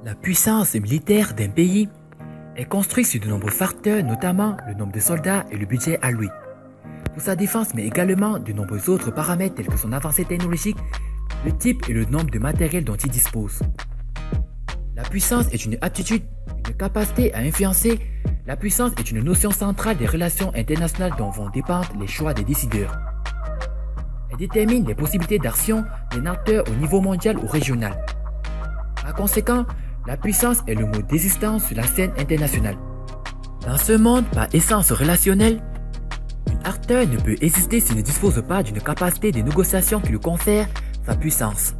La puissance militaire d'un pays est construite sur de nombreux facteurs, notamment le nombre de soldats et le budget alloué pour sa défense, mais également de nombreux autres paramètres tels que son avancée technologique, le type et le nombre de matériel dont il dispose. La puissance est une aptitude, une capacité à influencer. La puissance est une notion centrale des relations internationales dont vont dépendre les choix des décideurs. Elle détermine les possibilités d'action d'un acteur au niveau mondial ou régional. Par conséquent, la puissance est le mot d'existence sur la scène internationale. Dans ce monde par essence relationnel, un acteur ne peut exister s'il ne dispose pas d'une capacité de négociation qui lui confère sa puissance.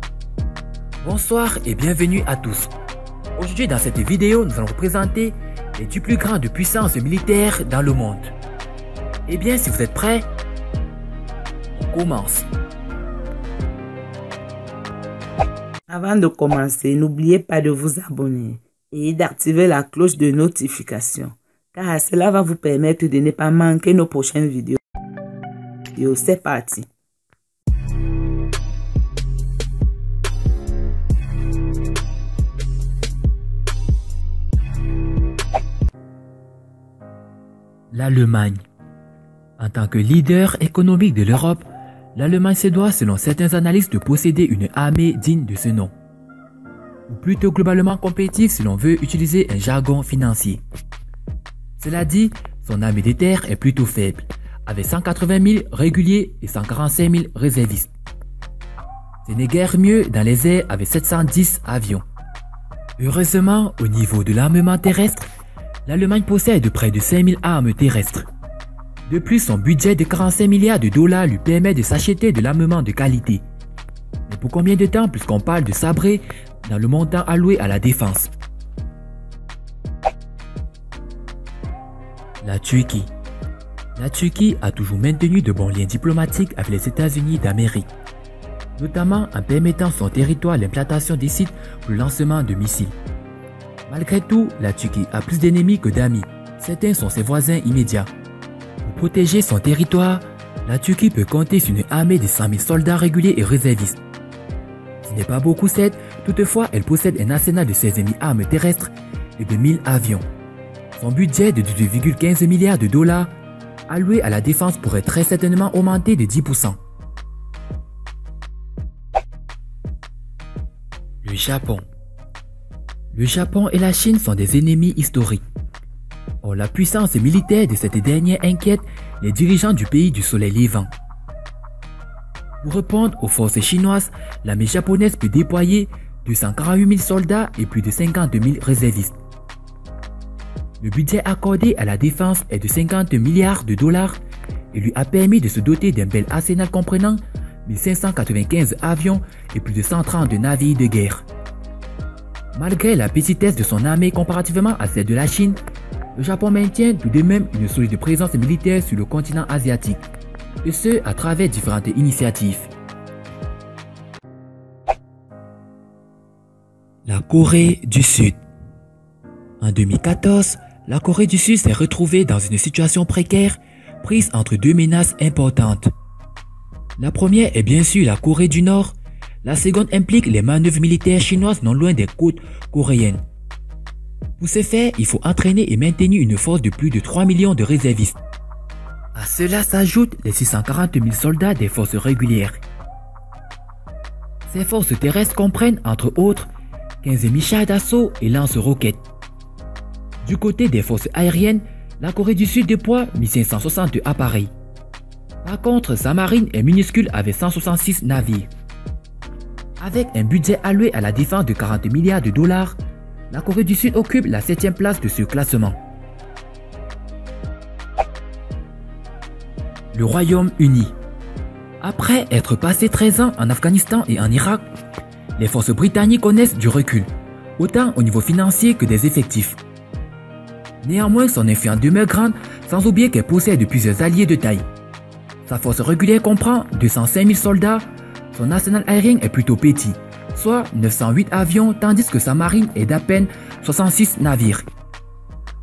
Bonsoir et bienvenue à tous. Aujourd'hui dans cette vidéo, nous allons vous présenter les 10 plus grandes puissances militaires dans le monde. Eh bien, si vous êtes prêts, on commence. Avant de commencer, n'oubliez pas de vous abonner et d'activer la cloche de notification, car cela va vous permettre de ne pas manquer nos prochaines vidéos. C'est parti. L'Allemagne. En tant que leader économique de l'Europe, l'Allemagne se doit, selon certains analystes, de posséder une armée digne de ce nom. Ou plutôt globalement compétitive si l'on veut utiliser un jargon financier. Cela dit, son armée de terre est plutôt faible, avec 180 000 réguliers et 145 000 réservistes. Ce n'est guère mieux dans les airs avec 710 avions. Heureusement, au niveau de l'armement terrestre, l'Allemagne possède près de 5 000 armes terrestres. De plus, son budget de 45 milliards de dollars lui permet de s'acheter de l'armement de qualité. Mais pour combien de temps puisqu'on parle de sabrer dans le montant alloué à la défense? La Turquie. La Turquie a toujours maintenu de bons liens diplomatiques avec les États-Unis d'Amérique, notamment en permettant son territoire l'implantation des sites pour le lancement de missiles. Malgré tout, la Turquie a plus d'ennemis que d'amis. Certains sont ses voisins immédiats. Pour protéger son territoire, la Turquie peut compter sur une armée de 100 000 soldats réguliers et réservistes. Ce n'est pas beaucoup certes, toutefois elle possède un arsenal de 16 000 armes terrestres et de 1000 avions. Son budget de 12,15 milliards de dollars alloué à la défense pourrait très certainement augmenter de 10%. Le Japon. Le Japon et la Chine sont des ennemis historiques. Or, la puissance militaire de cette dernière inquiète les dirigeants du pays du soleil levant. Pour répondre aux forces chinoises, l'armée japonaise peut déployer 248 000 soldats et plus de 50 000 réservistes. Le budget accordé à la défense est de 50 milliards de dollars et lui a permis de se doter d'un bel arsenal comprenant 1595 avions et plus de 130 navires de guerre. Malgré la petitesse de son armée comparativement à celle de la Chine, le Japon maintient tout de même une solide présence militaire sur le continent asiatique, et ce à travers différentes initiatives. La Corée du Sud. En 2014, la Corée du Sud s'est retrouvée dans une situation précaire, prise entre deux menaces importantes. La première est bien sûr la Corée du Nord. La seconde implique les manœuvres militaires chinoises non loin des côtes coréennes. Pour ce faire, il faut entraîner et maintenir une force de plus de 3 millions de réservistes. À cela s'ajoutent les 640 000 soldats des forces régulières. Ces forces terrestres comprennent entre autres 15 000 chars d'assaut et lance-roquettes. Du côté des forces aériennes, la Corée du Sud déploie 1560 appareils. Par contre, sa marine est minuscule avec 166 navires. Avec un budget alloué à la défense de 40 milliards de dollars, la Corée du Sud occupe la 7e place de ce classement. Le Royaume-Uni. Après être passé 13 ans en Afghanistan et en Irak, les forces britanniques connaissent du recul, autant au niveau financier que des effectifs. Néanmoins, son influence demeure grande, sans oublier qu'elle possède plusieurs alliés de taille. Sa force régulière comprend 205 000 soldats. Son arsenal aérien est plutôt petit, soit 908 avions, tandis que sa marine est d'à peine 66 navires.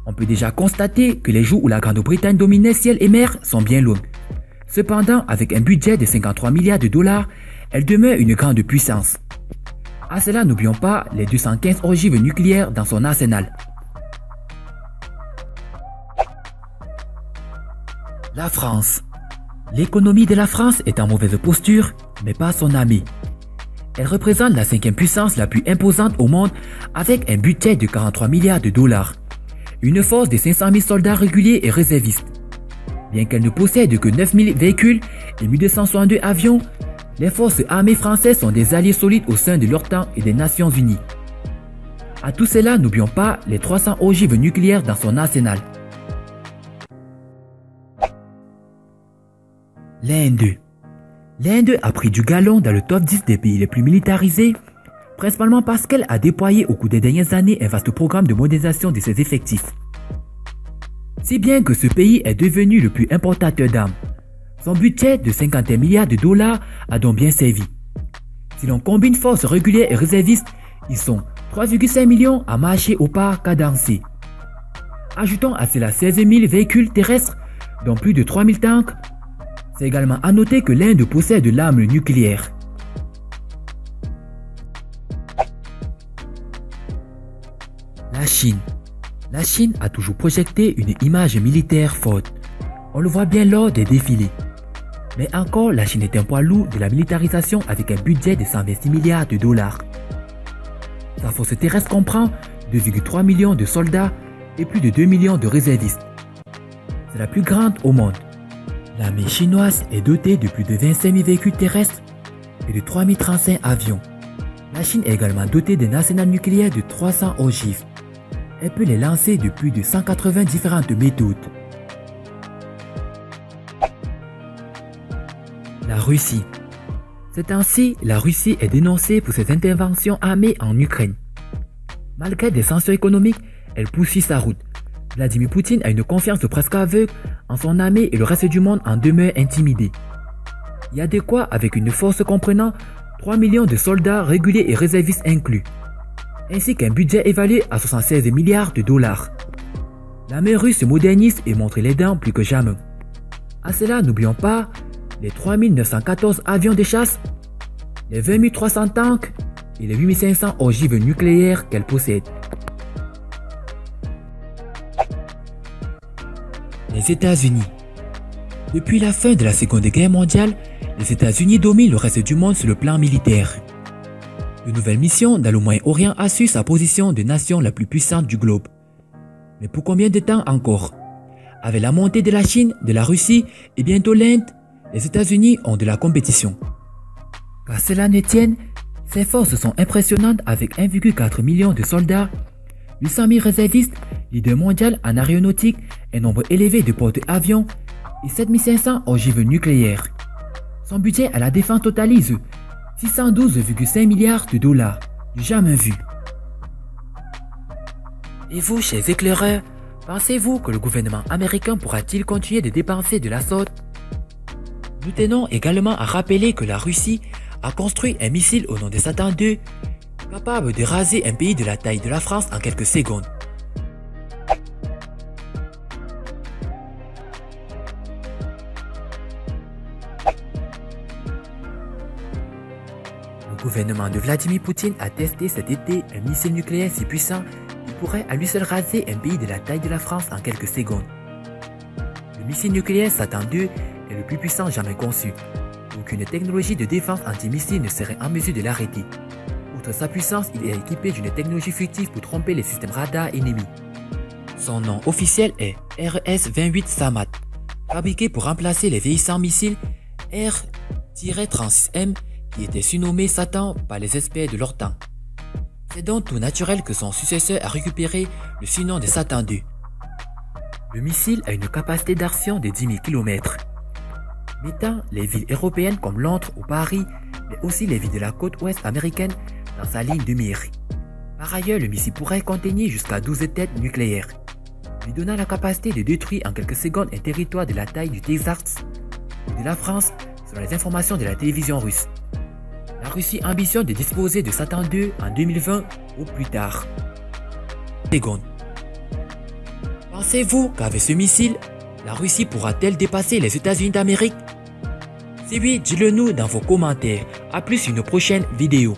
On peut déjà constater que les jours où la Grande-Bretagne dominait ciel et mer sont bien loin. Cependant, avec un budget de 53 milliards de dollars, elle demeure une grande puissance. À cela, n'oublions pas les 215 ogives nucléaires dans son arsenal. La France. L'économie de la France est en mauvaise posture, mais pas son ami. Elle représente la 5e puissance la plus imposante au monde avec un budget de 43 milliards de dollars. Une force de 500 000 soldats réguliers et réservistes. Bien qu'elle ne possède que 9 000 véhicules et 1262 avions, les forces armées françaises sont des alliés solides au sein de l'OTAN et des Nations Unies. À tout cela, n'oublions pas les 300 ogives nucléaires dans son arsenal. L'Inde. L'Inde a pris du galon dans le top 10 des pays les plus militarisés, principalement parce qu'elle a déployé au cours des dernières années un vaste programme de modernisation de ses effectifs. Si bien que ce pays est devenu le plus importateur d'armes. Son budget de 51 milliards de dollars a donc bien servi. Si l'on combine forces régulières et réservistes, ils sont 3,5 millions à marcher au pas cadencé. Ajoutons à cela 16 000 véhicules terrestres, dont plus de 3 000 tanks. C'est également à noter que l'Inde possède l'arme nucléaire. La Chine. La Chine a toujours projeté une image militaire forte. On le voit bien lors des défilés. Mais encore, la Chine est un poids lourd de la militarisation avec un budget de 126 milliards de dollars. Sa force terrestre comprend 2,3 millions de soldats et plus de 2 millions de réservistes. C'est la plus grande au monde. L'armée chinoise est dotée de plus de 25 000 véhicules terrestres et de 3 035 avions. La Chine est également dotée d'un arsenal nucléaire de 300 ogives. Elle peut les lancer de plus de 180 différentes méthodes. La Russie. C'est ainsi, la Russie est dénoncée pour ses interventions armées en Ukraine. Malgré des sanctions économiques, elle poursuit sa route. Vladimir Poutine a une confiance presque aveugle en son armée et le reste du monde en demeure intimidé. Il y a de quoi avec une force comprenant 3 millions de soldats réguliers et réservistes inclus, ainsi qu'un budget évalué à 76 milliards de dollars. L'armée russe se modernise et montre les dents plus que jamais. À cela, n'oublions pas les 3 914 avions de chasse, les 20 300 tanks et les 8 500 ogives nucléaires qu'elle possède. Les États-Unis. Depuis la fin de la Seconde Guerre mondiale, les États-Unis dominent le reste du monde sur le plan militaire. De nouvelles missions dans le Moyen-Orient assurent sa position de nation la plus puissante du globe. Mais pour combien de temps encore? Avec la montée de la Chine, de la Russie et bientôt l'Inde, les États-Unis ont de la compétition. Qu'à cela ne tienne, ces forces sont impressionnantes avec 1,4 million de soldats, 800 000 réservistes, leader mondial en aéronautique, un nombre élevé de porte-avions et 7500 ogives nucléaires. Son budget à la défense totalise 612,5 milliards de dollars, jamais vu. Et vous, chers éclaireurs, pensez-vous que le gouvernement américain pourra-t-il continuer de dépenser de la sorte? Nous tenons également à rappeler que la Russie a construit un missile au nom de Satan II, capable de raser un pays de la taille de la France en quelques secondes. Le gouvernement de Vladimir Poutine a testé cet été un missile nucléaire si puissant qu'il pourrait à lui seul raser un pays de la taille de la France en quelques secondes. Le missile nucléaire Satan II est le plus puissant jamais conçu. Aucune technologie de défense antimissile ne serait en mesure de l'arrêter. Outre sa puissance, il est équipé d'une technologie fictive pour tromper les systèmes radars ennemis. Son nom officiel est RS-28 Samad, fabriqué pour remplacer les vieillissants missiles R-36M qui étaient surnommés Satan par les experts de leur temps. C'est donc tout naturel que son successeur a récupéré le surnom de Satan II. Le missile a une capacité d'action de 10 000 km, mettant les villes européennes comme Londres ou Paris, mais aussi les villes de la côte ouest américaine dans sa ligne de mire. Par ailleurs, le missile pourrait contenir jusqu'à 12 têtes nucléaires, lui donnant la capacité de détruire en quelques secondes un territoire de la taille du Texas ou de la France, selon les informations de la télévision russe. La Russie ambitionne de disposer de Satan II en 2020 ou plus tard. Seconde. Pensez-vous qu'avec ce missile, la Russie pourra-t-elle dépasser les États-Unis d'Amérique? Si oui, dites-le nous dans vos commentaires. A plus une prochaine vidéo.